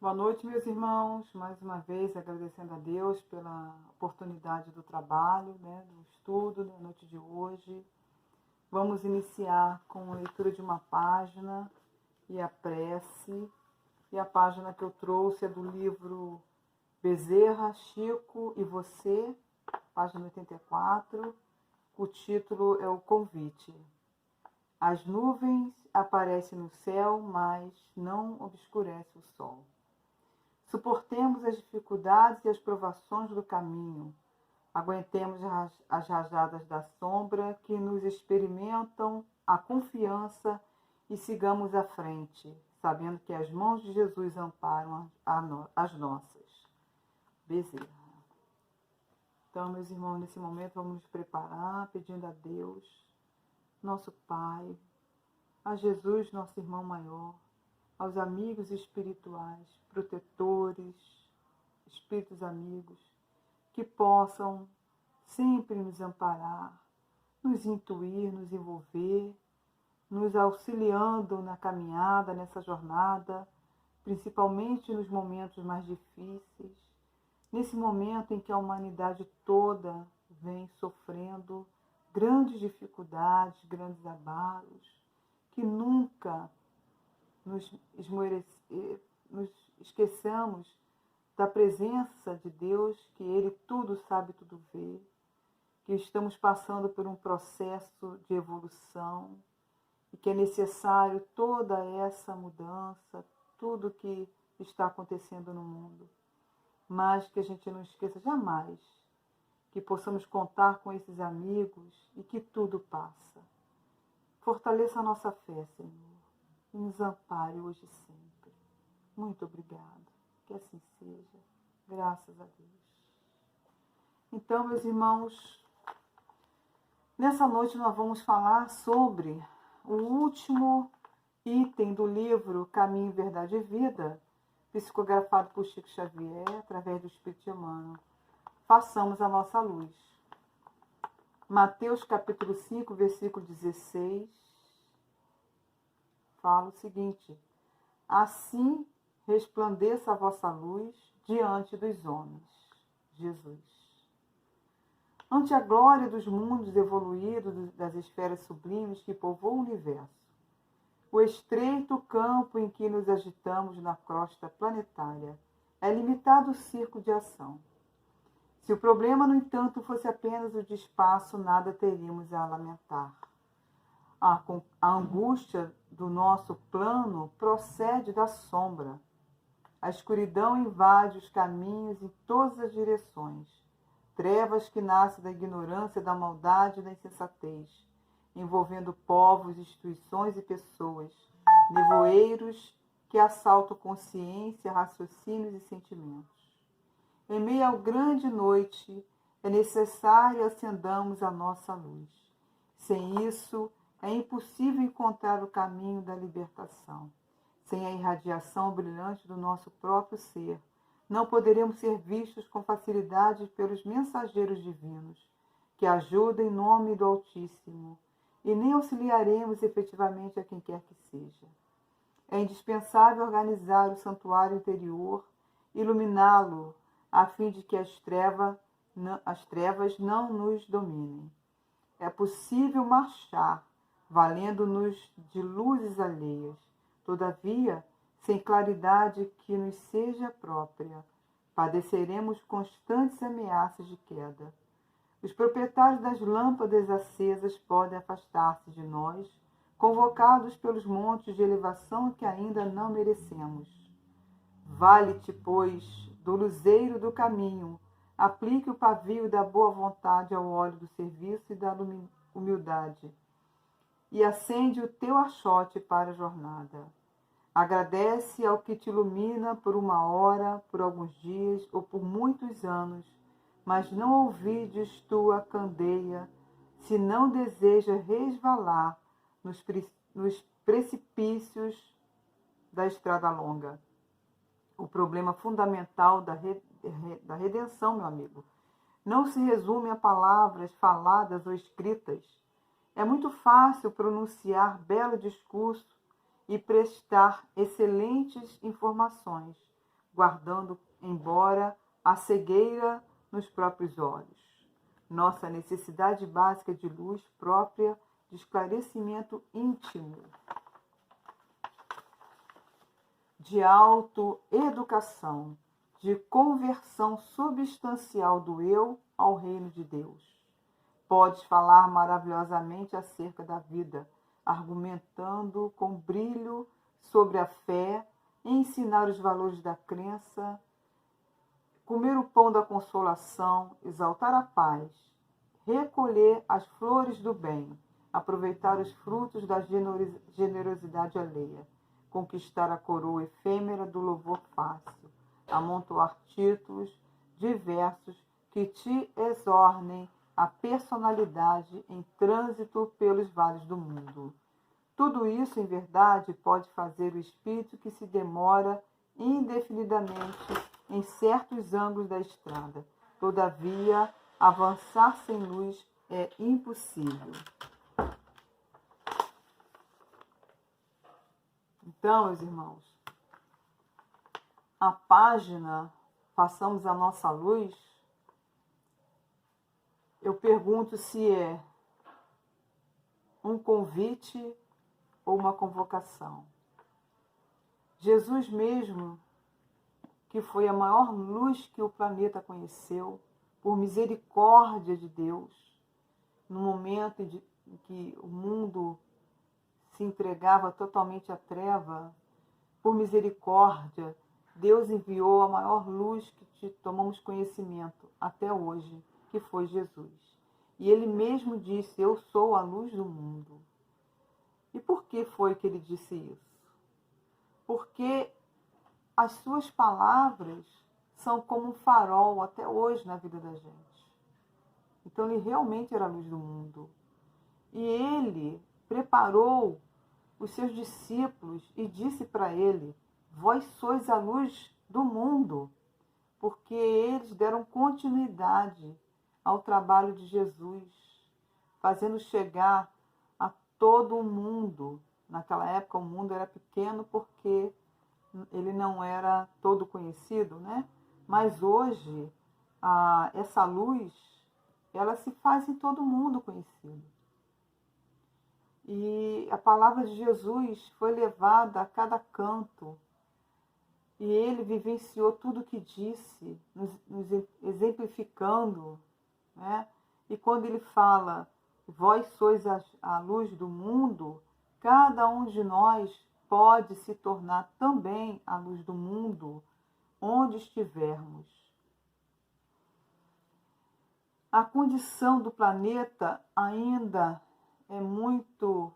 Boa noite, meus irmãos. Mais uma vez agradecendo a Deus pela oportunidade do trabalho, do estudo da noite de hoje. Vamos iniciar com a leitura de uma página e a prece. E a página que eu trouxe é do livro Bezerra, Chico e Você, página 84. O título é O Convite. As nuvens aparecem no céu, mas não obscurece o sol. Suportemos as dificuldades e as provações do caminho. Aguentemos as rajadas da sombra que nos experimentam a confiança e sigamos à frente, sabendo que as mãos de Jesus amparam as nossas. Bezerra. Então, meus irmãos, nesse momento vamos nos preparar, pedindo a Deus, nosso Pai, a Jesus, nosso irmão maior, aos amigos espirituais, protetores, espíritos amigos, que possam sempre nos amparar, nos intuir, nos envolver, nos auxiliando na caminhada, nessa jornada, principalmente nos momentos mais difíceis, nesse momento em que a humanidade toda vem sofrendo grandes dificuldades, grandes abalos, que nunca nos esqueçamos da presença de Deus, que Ele tudo sabe, tudo vê, que estamos passando por um processo de evolução e que é necessário toda essa mudança, tudo que está acontecendo no mundo. Mas que a gente não esqueça jamais que possamos contar com esses amigos e que tudo passa. Fortaleça a nossa fé, Senhor, e nos ampare hoje e sempre. Muito obrigado. Que assim seja. Graças a Deus. Então, meus irmãos, nessa noite nós vamos falar sobre o último item do livro Caminho, Verdade e Vida, psicografado por Chico Xavier, através do Espírito Emmanuel. Façamos a nossa luz. Mateus capítulo 5, versículo 16, fala o seguinte: assim resplandeça a vossa luz diante dos homens. Jesus. Ante a glória dos mundos evoluídos, das esferas sublimes que povoam o universo, o estreito campo em que nos agitamos na crosta planetária é limitado o circo de ação. Se o problema, no entanto, fosse apenas o de espaço, nada teríamos a lamentar. A angústia do nosso plano procede da sombra. A escuridão invade os caminhos em todas as direções. Trevas que nascem da ignorância, da maldade e da insensatez, envolvendo povos, instituições e pessoas. Nevoeiros que assaltam consciência, raciocínios e sentimentos. Em meio à grande noite, é necessário acendamos a nossa luz. Sem isso, é impossível encontrar o caminho da libertação. Sem a irradiação brilhante do nosso próprio ser, não poderemos ser vistos com facilidade pelos mensageiros divinos, que ajudam em nome do Altíssimo, e nem auxiliaremos efetivamente a quem quer que seja. É indispensável organizar o santuário interior, iluminá-lo, a fim de que as trevas não nos dominem. É possível marchar, valendo-nos de luzes alheias, todavia, sem claridade que nos seja própria, padeceremos constantes ameaças de queda. Os proprietários das lâmpadas acesas podem afastar-se de nós, convocados pelos montes de elevação que ainda não merecemos. Vale-te, pois, do luzeiro do caminho, aplique o pavio da boa vontade ao óleo do serviço e da humildade, e acende o teu achote para a jornada. Agradece ao que te ilumina por uma hora, por alguns dias ou por muitos anos, mas não ouvides tua candeia, se não deseja resvalar nos precipícios da estrada longa. O problema fundamental da redenção, meu amigo, não se resume a palavras faladas ou escritas. É muito fácil pronunciar belo discurso e prestar excelentes informações, guardando, embora a cegueira nos próprios olhos. Nossa necessidade básica de luz própria, de esclarecimento íntimo, de autoeducação, de conversão substancial do eu ao reino de Deus. Podes falar maravilhosamente acerca da vida, argumentando com brilho sobre a fé, ensinar os valores da crença, comer o pão da consolação, exaltar a paz, recolher as flores do bem, aproveitar os frutos da generosidade alheia, conquistar a coroa efêmera do louvor fácil, amontoar títulos diversos que te exornem a personalidade em trânsito pelos vales do mundo. Tudo isso, em verdade, pode fazer o espírito que se demora indefinidamente em certos ângulos da estrada. Todavia, avançar sem luz é impossível. Então, meus irmãos, a página Passamos a Nossa Luz, eu pergunto se é um convite ou uma convocação. Jesus mesmo, que foi a maior luz que o planeta conheceu, por misericórdia de Deus, no momento em que o mundo se entregava totalmente à treva, por misericórdia, Deus enviou a maior luz que tomamos conhecimento até hoje, que foi Jesus. E ele mesmo disse, eu sou a luz do mundo. E por que foi que ele disse isso? Porque as suas palavras são como um farol até hoje na vida da gente. Então ele realmente era a luz do mundo. E ele preparou os seus discípulos e disse para ele, vós sois a luz do mundo, porque eles deram continuidade ao trabalho de Jesus, fazendo chegar a todo o mundo. Naquela época o mundo era pequeno porque ele não era todo conhecido, né? Mas hoje essa luz, ela se faz em todo mundo conhecido. E a palavra de Jesus foi levada a cada canto. E ele vivenciou tudo o que disse, nos exemplificando, né? E quando ele fala, vós sois a luz do mundo, cada um de nós pode se tornar também a luz do mundo, onde estivermos. A condição do planeta ainda é muito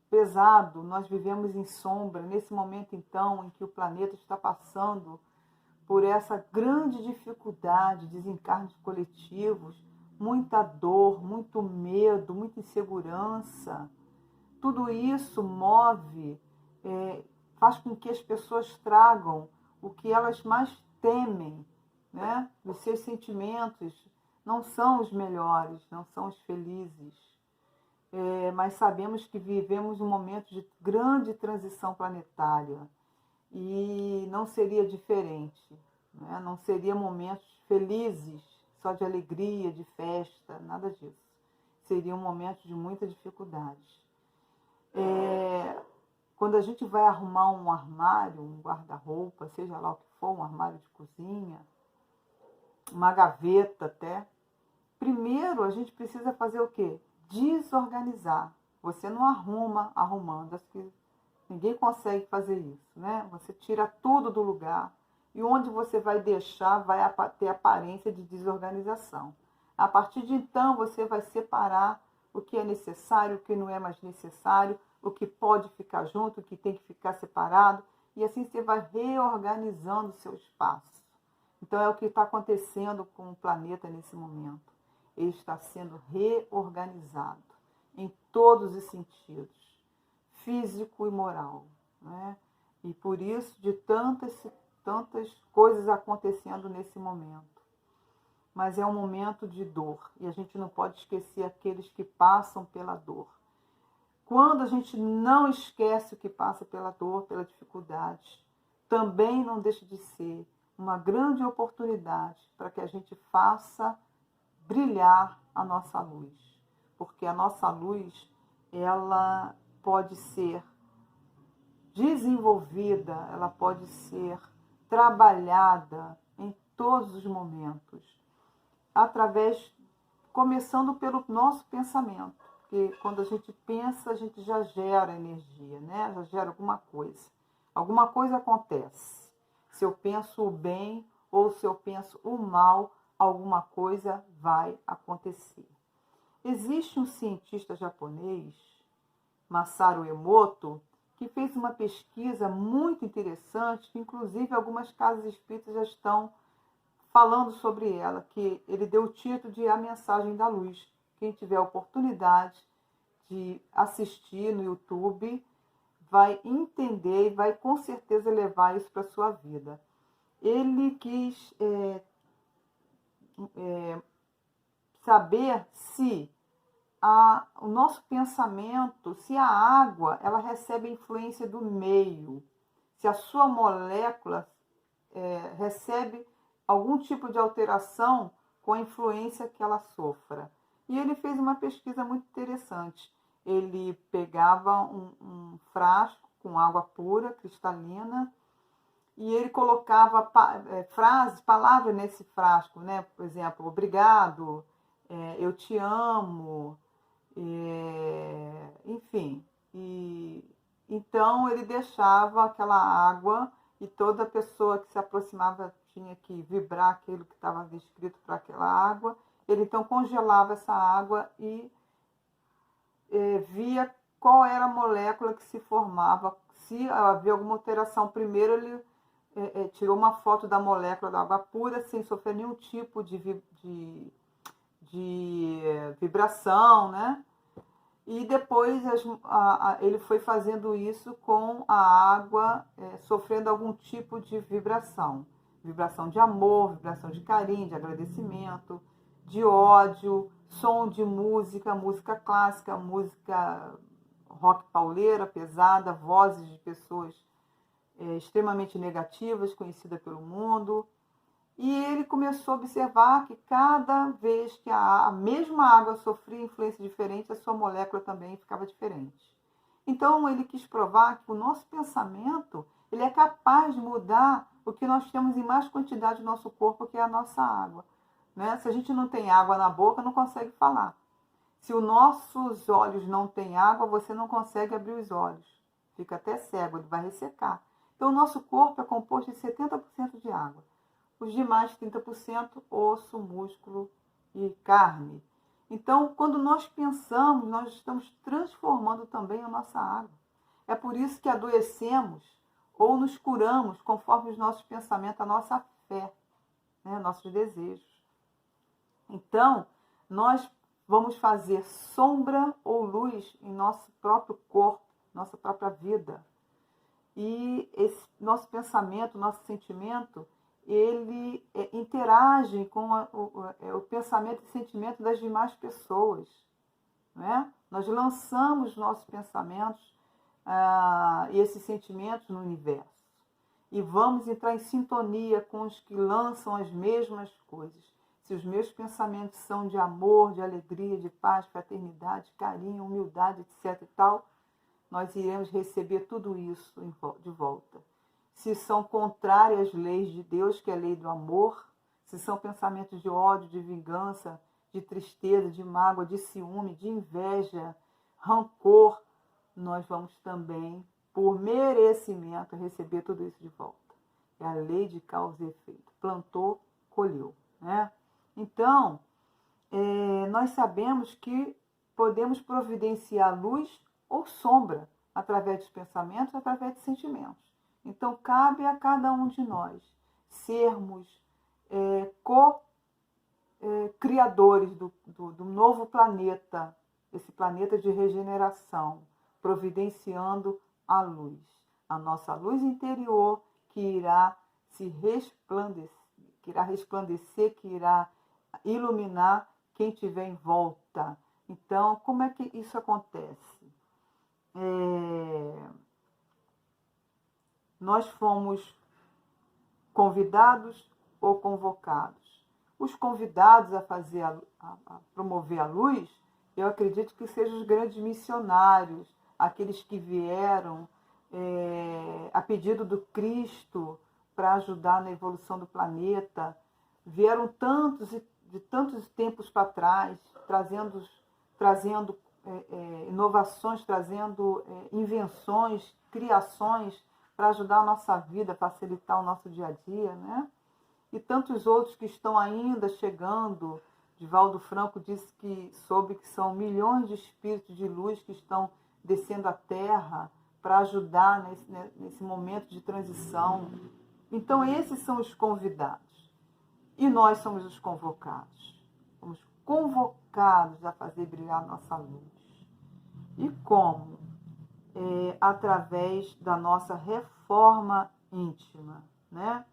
pesado, nós vivemos em sombra, nesse momento então em que o planeta está passando por essa grande dificuldade, desencarnes coletivos, muita dor, muito medo, muita insegurança. Tudo isso move, faz com que as pessoas tragam o que elas mais temem, né? Os seus sentimentos não são os melhores, não são os felizes. Mas sabemos que vivemos um momento de grande transição planetária e não seria diferente, né? Não seria momentos felizes, só de alegria, de festa, nada disso. Seriam momentos de muita dificuldade. Quando a gente vai arrumar um armário, um guarda-roupa, seja lá o que for, um armário de cozinha, uma gaveta até, primeiro a gente precisa fazer o quê? Desorganizar. Você não arruma arrumando, acho que ninguém consegue fazer isso, né? Você tira tudo do lugar e onde você vai deixar vai ter aparência de desorganização. A partir de então você vai separar o que é necessário, o que não é mais necessário, o que pode ficar junto, o que tem que ficar separado, e assim você vai reorganizando o seu espaço. Então é o que está acontecendo com o planeta nesse momento. Ele está sendo reorganizado em todos os sentidos, físico e moral, né? E por isso de tantas coisas acontecendo nesse momento. Mas é um momento de dor e a gente não pode esquecer aqueles que passam pela dor. Quando a gente não esquece o que passa pela dor, pela dificuldade, também não deixa de ser uma grande oportunidade para que a gente faça brilhar a nossa luz. Porque a nossa luz, ela pode ser desenvolvida, ela pode ser trabalhada em todos os momentos, começando pelo nosso pensamento, porque quando a gente pensa, a gente já gera energia, né? Já gera alguma coisa acontece. Se eu penso o bem ou se eu penso o mal, alguma coisa vai acontecer. Existe um cientista japonês, Masaru Emoto, que fez uma pesquisa muito interessante, que inclusive algumas casas espíritas já estão falando sobre ela, que ele deu o título de A Mensagem da Luz. Quem tiver a oportunidade de assistir no YouTube vai entender e vai com certeza levar isso para a sua vida. Ele quis saber se o nosso pensamento, se a água ela recebe influência do meio, se a sua molécula recebe algum tipo de alteração com a influência que ela sofra. E ele fez uma pesquisa muito interessante. Ele pegava um frasco com água pura, cristalina, e ele colocava palavras nesse frasco, né? Por exemplo, obrigado, eu te amo, enfim. Então ele deixava aquela água e toda pessoa que se aproximava tinha que vibrar aquilo que estava descrito para aquela água. Ele então congelava essa água e via qual era a molécula que se formava. Se havia alguma alteração, primeiro ele tirou uma foto da molécula da água pura sem sofrer nenhum tipo de vibração, né? E depois ele foi fazendo isso com a água sofrendo algum tipo de vibração. Vibração de amor, vibração de carinho, de agradecimento, de ódio, som de música, música clássica, música rock pauleira, pesada, vozes de pessoas extremamente negativas, conhecidas pelo mundo. E ele começou a observar que cada vez que a mesma água sofria influência diferente, a sua molécula também ficava diferente. Então ele quis provar que o nosso pensamento ele é capaz de mudar o que nós temos em mais quantidade no nosso corpo, que é a nossa água. Né? Se a gente não tem água na boca, não consegue falar. Se os nossos olhos não têm água, você não consegue abrir os olhos. Fica até cego, ele vai ressecar. Então o nosso corpo é composto de 70% de água. Os demais 30% osso, músculo e carne. Então, quando nós pensamos, nós estamos transformando também a nossa água. É por isso que adoecemos ou nos curamos conforme os nossos pensamentos, a nossa fé, né? Nossos desejos. Então, nós vamos fazer sombra ou luz em nosso próprio corpo, nossa própria vida. E esse nosso pensamento, nosso sentimento, ele interage com o pensamento e sentimento das demais pessoas. Né? Nós lançamos nossos pensamentos e esses sentimentos no universo. E vamos entrar em sintonia com os que lançam as mesmas coisas. Se os meus pensamentos são de amor, de alegria, de paz, fraternidade, carinho, humildade, etc. e tal, nós iremos receber tudo isso de volta. Se são contrárias às leis de Deus, que é a lei do amor, se são pensamentos de ódio, de vingança, de tristeza, de mágoa, de ciúme, de inveja, rancor, nós vamos também, por merecimento, receber tudo isso de volta. É a lei de causa e efeito. Plantou, colheu. Né? Então, nós sabemos que podemos providenciar luz ou sombra através dos pensamentos, através de sentimentos. Então, cabe a cada um de nós sermos co-criadores do novo planeta, esse planeta de regeneração, providenciando a luz, a nossa luz interior que irá resplandecer, que irá iluminar quem estiver em volta. Então, como é que isso acontece? Nós fomos convidados ou convocados. Os convidados a promover a luz, eu acredito que sejam os grandes missionários, aqueles que vieram a pedido do Cristo para ajudar na evolução do planeta. Vieram de tantos tempos para trás, trazendo inovações, trazendo invenções, criações para ajudar a nossa vida, facilitar o nosso dia a dia, né? E tantos outros que estão ainda chegando. Divaldo Franco disse que soube que são milhões de espíritos de luz que estão descendo à Terra para ajudar nesse momento de transição. Então, esses são os convidados. E nós somos os convocados. Somos convocados a fazer brilhar a nossa luz. E como? Através da nossa reforma íntima, né?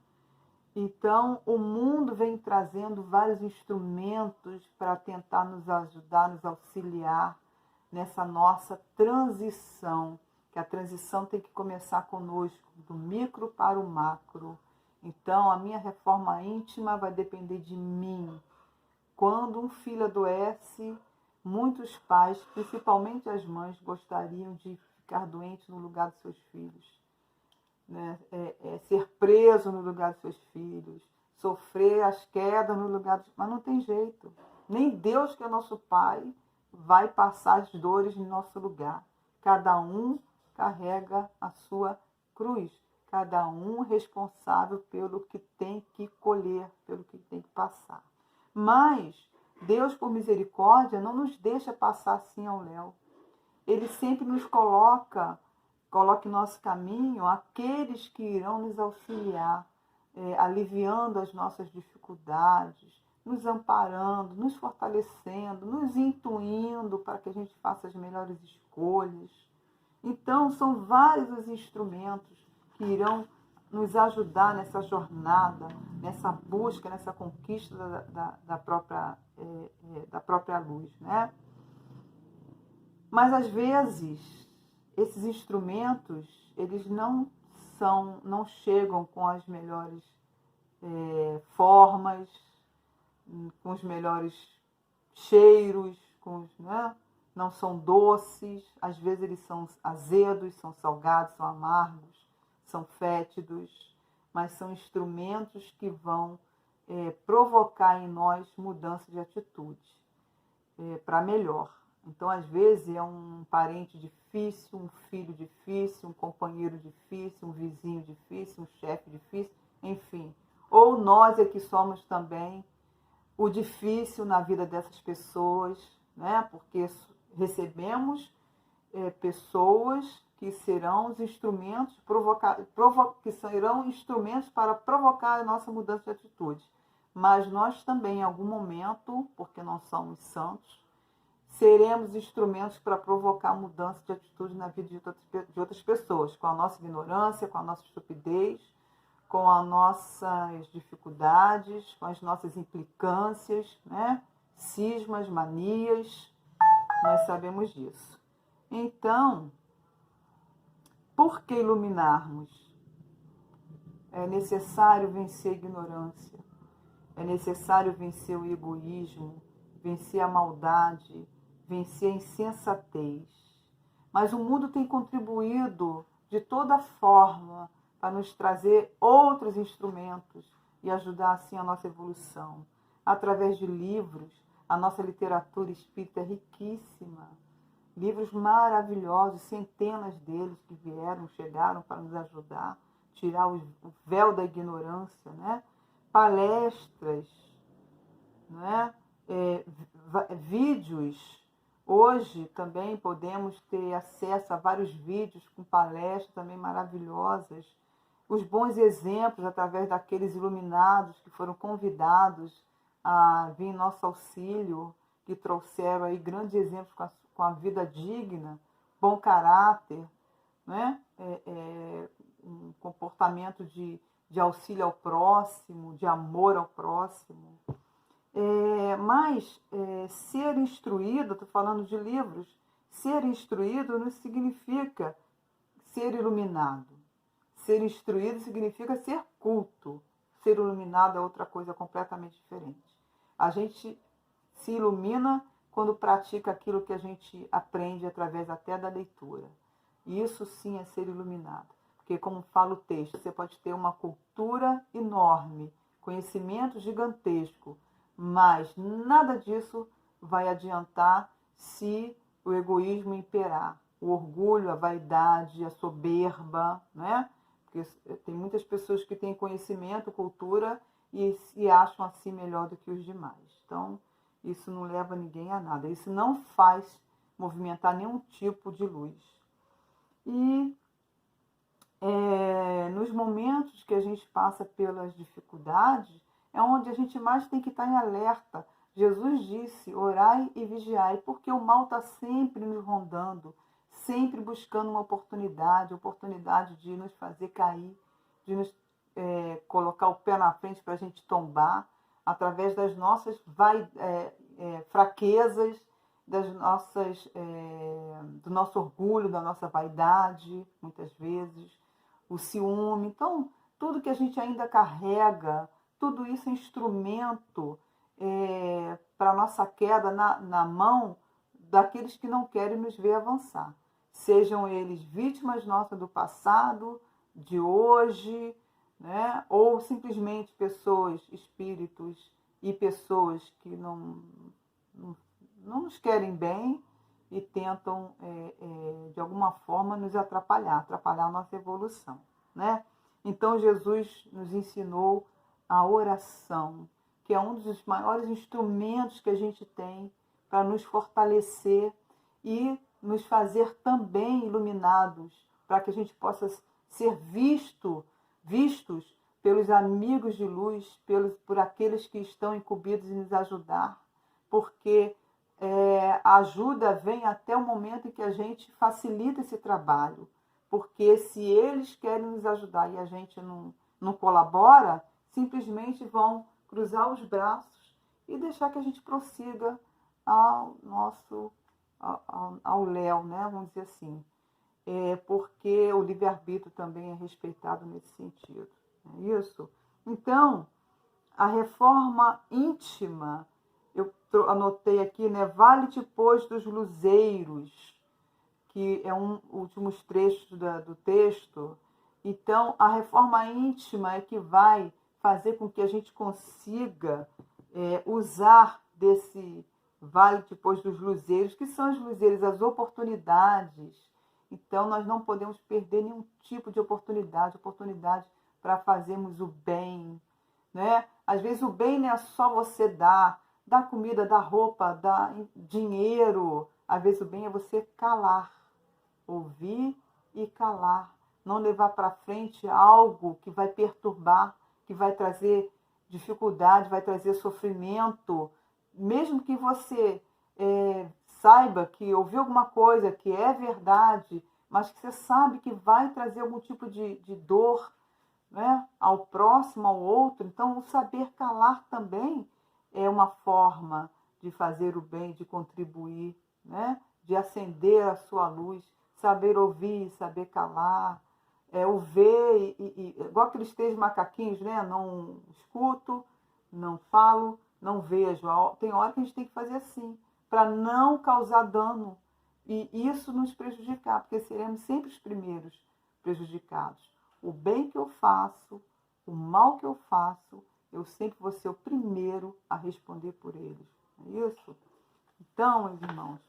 Então, o mundo vem trazendo vários instrumentos para tentar nos ajudar, nos auxiliar nessa nossa transição, que a transição tem que começar conosco, do micro para o macro. Então, a minha reforma íntima vai depender de mim. Quando um filho adoece, muitos pais, principalmente as mães, gostariam de ficar doentes no lugar dos seus filhos. Né? Ser preso no lugar dos seus filhos, sofrer as quedas no lugar dos... Mas não tem jeito. Nem Deus, que é nosso Pai, vai passar as dores em nosso lugar. Cada um carrega a sua cruz. Cada um responsável pelo que tem que colher, pelo que tem que passar. Mas Deus, por misericórdia, não nos deixa passar assim ao léu. Ele sempre nos coloca em nosso caminho aqueles que irão nos auxiliar, aliviando as nossas dificuldades, nos amparando, nos fortalecendo, nos intuindo para que a gente faça as melhores escolhas. Então, são vários os instrumentos que irão nos ajudar nessa jornada, nessa busca, nessa conquista da própria luz, né? Mas, às vezes, esses instrumentos, eles não chegam com as melhores formas, com os melhores cheiros, né? Não são doces, às vezes eles são azedos, são salgados, são amargos, são fétidos, mas são instrumentos que vão provocar em nós mudança de atitude para melhor. Então, às vezes, é um parente difícil, um filho difícil, um companheiro difícil, um vizinho difícil, um chefe difícil, enfim. Ou nós é que somos também o difícil na vida dessas pessoas, né? Porque recebemos pessoas que serão os instrumentos que serão instrumentos para provocar a nossa mudança de atitude. Mas nós também, em algum momento, porque não somos santos, seremos instrumentos para provocar mudança de atitude na vida de outras pessoas, com a nossa ignorância, com a nossa estupidez, com as nossas dificuldades, com as nossas implicâncias, né? Cismas, manias, nós sabemos disso. Então, por que iluminarmos? É necessário vencer a ignorância, é necessário vencer o egoísmo, vencer a maldade, vencer a insensatez. Mas o mundo tem contribuído de toda forma para nos trazer outros instrumentos e ajudar assim a nossa evolução. Através de livros, a nossa literatura espírita é riquíssima. Livros maravilhosos, centenas deles que chegaram para nos ajudar, tirar o véu da ignorância, né? Palestras, né? Vídeos. Hoje também podemos ter acesso a vários vídeos com palestras também maravilhosas. Os bons exemplos através daqueles iluminados que foram convidados a vir em nosso auxílio, que trouxeram aí grandes exemplos com a vida digna, bom caráter, né? Um comportamento de auxílio ao próximo, de amor ao próximo. Mas ser instruído, estou falando de livros, ser instruído não significa ser iluminado. Ser instruído significa ser culto, ser iluminado é outra coisa completamente diferente. A gente se ilumina quando pratica aquilo que a gente aprende através até da leitura. E isso sim é ser iluminado. Porque, como fala o texto, você pode ter uma cultura enorme, conhecimento gigantesco, mas nada disso vai adiantar se o egoísmo imperar. O orgulho, a vaidade, a soberba, né? Porque tem muitas pessoas que têm conhecimento, cultura e acham assim melhor do que os demais. Então, isso não leva ninguém a nada. Isso não faz movimentar nenhum tipo de luz. E nos momentos que a gente passa pelas dificuldades, é onde a gente mais tem que estar em alerta. Jesus disse, orai e vigiai, porque o mal está sempre nos rondando, sempre buscando uma oportunidade de nos fazer cair, de nos colocar o pé na frente para a gente tombar, através das nossas fraquezas, do nosso orgulho, da nossa vaidade, muitas vezes, o ciúme. Então, tudo que a gente ainda carrega, tudo isso é instrumento para a nossa queda na mão daqueles que não querem nos ver avançar. Sejam eles vítimas nossas do passado, de hoje, né? Ou simplesmente pessoas, espíritos e pessoas que não nos querem bem e tentam, de alguma forma, nos atrapalhar a nossa evolução, né? Então, Jesus nos ensinou a oração, que é um dos maiores instrumentos que a gente tem para nos fortalecer e nos fazer também iluminados, para que a gente possa ser vistos pelos amigos de luz, por aqueles que estão incumbidos em nos ajudar, porque a ajuda vem até o momento em que a gente facilita esse trabalho, porque se eles querem nos ajudar e a gente não colabora, simplesmente vão cruzar os braços e deixar que a gente prossiga ao léu, né? Vamos dizer assim. Porque o livre-arbítrio também é respeitado nesse sentido. Não é isso? Então, a reforma íntima, eu anotei aqui, né? Vale-te, pois, dos luzeiros, que é últimos trechos do texto. Então, a reforma íntima é que vai fazer com que a gente consiga usar desse vale depois dos luzeiros, que são os luzeiros, as oportunidades. Então, nós não podemos perder nenhum tipo de oportunidade para fazermos o bem, né? Às vezes o bem não é só você dar comida, dar roupa, dar dinheiro. Às vezes o bem é você calar, ouvir e calar. Não levar para frente algo que vai perturbar, que vai trazer dificuldade, vai trazer sofrimento. Mesmo que você saiba que ouviu alguma coisa que é verdade, mas que você sabe que vai trazer algum tipo de dor, né, ao próximo, ao outro. Então, o saber calar também é uma forma de fazer o bem, de contribuir, né, de acender a sua luz. Saber ouvir, saber calar, o ver, igual aqueles 3 macaquinhos, né? Não escuto, não falo, não vejo. Tem hora que a gente tem que fazer assim, para não causar dano e isso nos prejudicar, porque seremos sempre os primeiros prejudicados. O bem que eu faço, o mal que eu faço, eu sempre vou ser o primeiro a responder por eles. Não é isso? Então, meus irmãos,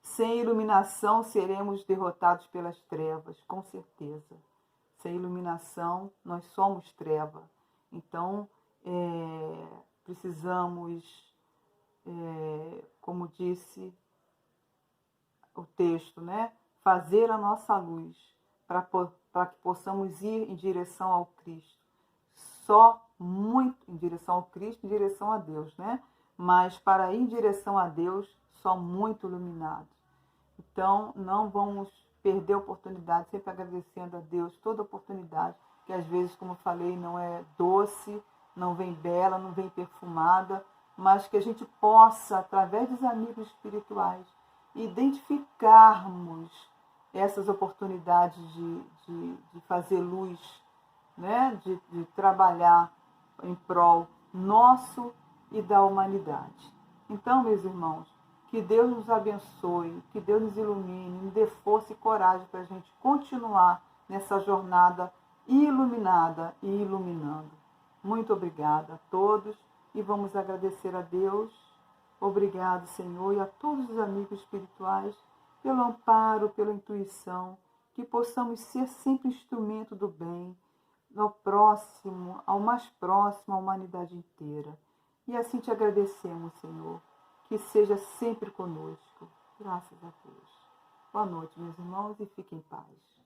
sem iluminação seremos derrotados pelas trevas, com certeza. Sem iluminação nós somos treva. Então, precisamos, como disse o texto, né? Fazer a nossa luz para que possamos ir em direção ao Cristo. Só muito em direção ao Cristo, em direção a Deus, né? Mas para ir em direção a Deus, só muito iluminados. Então, não vamos perder a oportunidade, sempre agradecendo a Deus toda a oportunidade, que às vezes, como eu falei, não é doce, não vem bela, não vem perfumada, mas que a gente possa, através dos amigos espirituais, identificarmos essas oportunidades de fazer luz, né, de trabalhar em prol nosso e da humanidade. Então, meus irmãos, que Deus nos abençoe, que Deus nos ilumine, nos dê força e coragem para a gente continuar nessa jornada iluminada e iluminando. Muito obrigada a todos e vamos agradecer a Deus. Obrigado, Senhor, e a todos os amigos espirituais pelo amparo, pela intuição, que possamos ser sempre instrumento do bem, ao próximo, ao mais próximo, à humanidade inteira. E assim te agradecemos, Senhor, que seja sempre conosco. Graças a Deus. Boa noite, meus irmãos, e fiquem em paz.